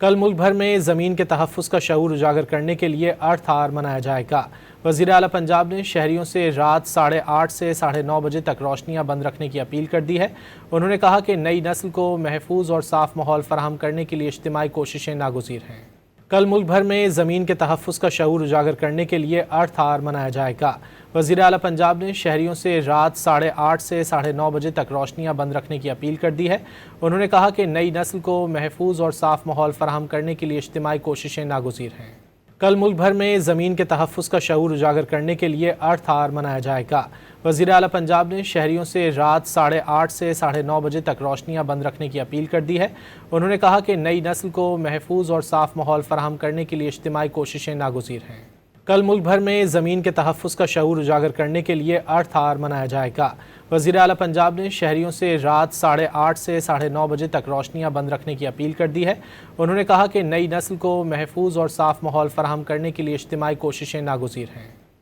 कल मुल्क भर में ज़मीन के तहफ़्फ़ुज़ का शऊर उजागर करने के लिए अर्थ आवर मनाया जाएगा। वज़ीर आला पंजाब ने शहरियों से रात 8:30 से 9:30 बजे तक रोशनियां बंद रखने की अपील कर दी है। उन्होंने कहा कि नई नस्ल को महफूज और साफ़ माहौल फराहम करने के लिए इज्तिमाई कोशिशें नागुज़ीर हैं। कल मुल्क भर में ज़मीन के तहफ़्फ़ुज़ का शऊर उजागर करने के लिए अर्थ आवर मनाया जाएगा। वज़ीर आला पंजाब ने शहरियों से रात 8:30 से 9:30 बजे तक रोशनियां बंद रखने की अपील कर दी है। उन्होंने कहा कि नई नस्ल को महफूज और साफ़ माहौल फराहम करने के लिए इज्तिमाई कोशिशें नागुज़ीर हैं। कल मुल्क भर में ज़मीन के तहफ़्फ़ुज़ का शऊर उजागर करने के लिए अर्थ आवर मनाया जाएगा। वज़ीर आला पंजाब ने शहरियों से रात 8:30 से 9:30 बजे तक रोशनियां बंद रखने की अपील कर दी है। उन्होंने कहा कि नई नस्ल को महफूज और साफ़ माहौल फराहम करने के लिए इज्तिमाई कोशिशें नागुज़ीर हैं। कल मुल्क भर में ज़मीन के तहफ़्फ़ुज़ का शऊर उजागर करने के लिए अर्थ आवर मनाया जाएगा। वज़ीर आला पंजाब ने शहरियों से रात 8:30 से 9:30 बजे तक रोशनियां बंद रखने की अपील कर दी है। उन्होंने कहा कि नई नस्ल को महफूज और साफ़ माहौल फराहम करने के लिए इज्तिमाई कोशिशें नागुज़ीर हैं।